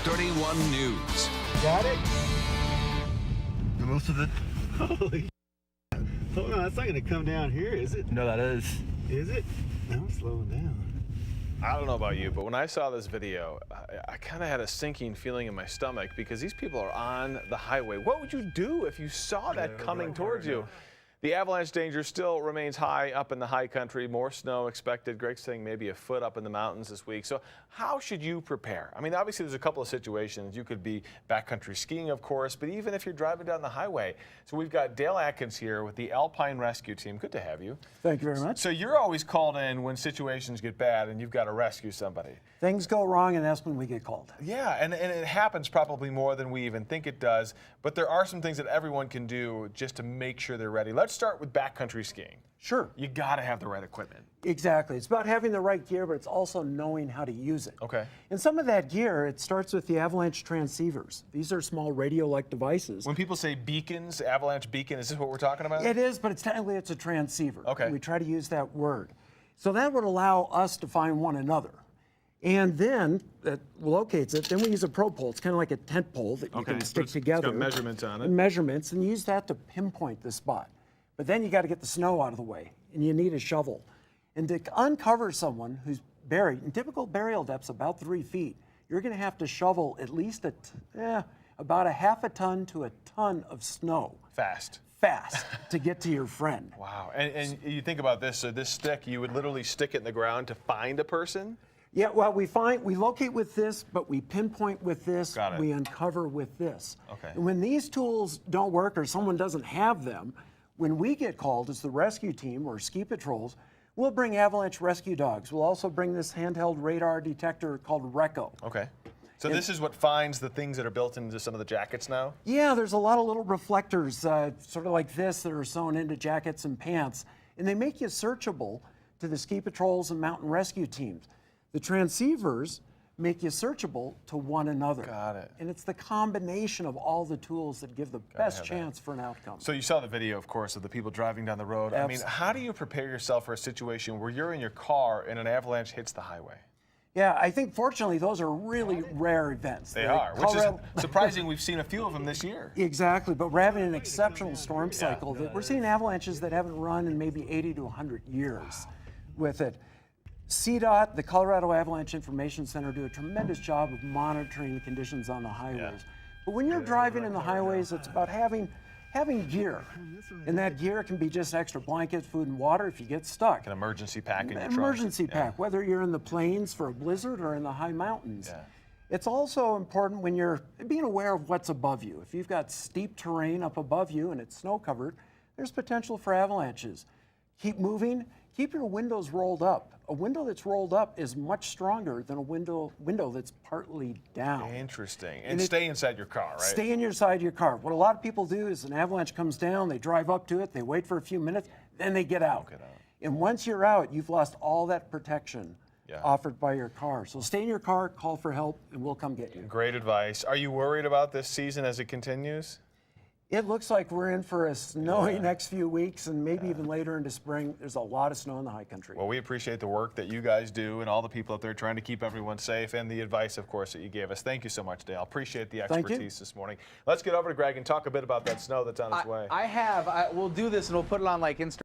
31 News. Got it? Most of it. Holy. Hold on, that's not going to come down here, is it? No, that is. Is it? Now I'm slowing down. I don't know about you, but when I saw this video, I kind of had a sinking feeling in my stomach because these people are on the highway. What would you do if you saw that coming towards you? The avalanche danger still remains high up in the high country. More snow expected. Greg's saying maybe a foot up in the mountains this week. So how should you prepare? I mean, obviously there's a couple of situations. You could be backcountry skiing, of course, but even if you're driving down the highway. So we've got Dale Atkins here with the Alpine Rescue Team. Good to have you. Thank you very much. So you're always called in when situations get bad and you've got to rescue somebody. Things go wrong, and that's when we get called. Yeah, and it happens probably more than we even think it does, but there are some things that everyone can do just to make sure they're ready. Let's start with backcountry skiing. Sure. You got to have the right equipment. Exactly. It's about having the right gear, but it's also knowing how to use it. Okay. And some of that gear, it starts with the avalanche transceivers. These are small radio-like devices. When people say beacons, avalanche beacon, is this what we're talking about? It is, but technically it's a transceiver. Okay. We try to use that word. So that would allow us to find one another. And then that locates it. Then we use a probe pole. It's kind of like a tent pole that you can stick together. It's got measurements on it. And measurements, and use that to pinpoint the spot. But then you got to get the snow out of the way, and you need a shovel. And to uncover someone who's buried, in typical burial depths about 3 feet, you're going to have to shovel at least about a half a ton to a ton of snow. Fast To get to your friend. Wow. And you think about this, so this stick, you would literally stick it in the ground to find a person? Yeah, well, we locate with this, but we pinpoint with this, we uncover with this. Okay. And when these tools don't work or someone doesn't have them, when we get called as the rescue team or ski patrols, we'll bring avalanche rescue dogs. We'll also bring this handheld radar detector called RECO. Okay. So this is what finds the things that are built into some of the jackets now? Yeah, there's a lot of little reflectors, sort of like this, that are sewn into jackets and pants. And they make you searchable to the ski patrols and mountain rescue teams. The transceivers make you searchable to one another. Got it. And it's the combination of all the tools that give the best chance for an outcome. So you saw the video, of course, of the people driving down the road. I mean, how do you prepare yourself for a situation where you're in your car and an avalanche hits the highway? Yeah, I think fortunately those are really rare events. They are, which is surprising. We've seen a few of them this year. Exactly, but we're having an exceptional storm cycle. We're seeing avalanches that haven't run in maybe 80 to 100 years with it. CDOT, the Colorado Avalanche Information Center, do a tremendous job of monitoring the conditions on the highways. But when you're driving in the highways, it's about having gear. And that gear can be just extra blankets, food, and water if you get stuck. An emergency pack in your trunk. Emergency pack, whether you're in the plains for a blizzard or in the high mountains. Yeah. It's also important when you're being aware of what's above you. If you've got steep terrain up above you and it's snow covered, there's potential for avalanches. Keep moving. Keep your windows rolled up. A window that's rolled up is much stronger than a window that's partly down. Interesting. And stay inside your car, right? Stay inside your car. What a lot of people do is an avalanche comes down, they drive up to it, they wait for a few minutes, then they get out. And once you're out, you've lost all that protection offered by your car. So stay in your car, call for help, and we'll come get you. Great advice. Are you worried about this season as it continues? It looks like we're in for a snowy next few weeks and maybe even later into spring. There's a lot of snow in the high country. Well, we appreciate the work that you guys do and all the people out there trying to keep everyone safe and the advice, of course, that you gave us. Thank you so much, Dale. Appreciate the expertise this morning. Let's get over to Greg and talk a bit about that snow that's on its way. We'll do this and we'll put it on like Instagram.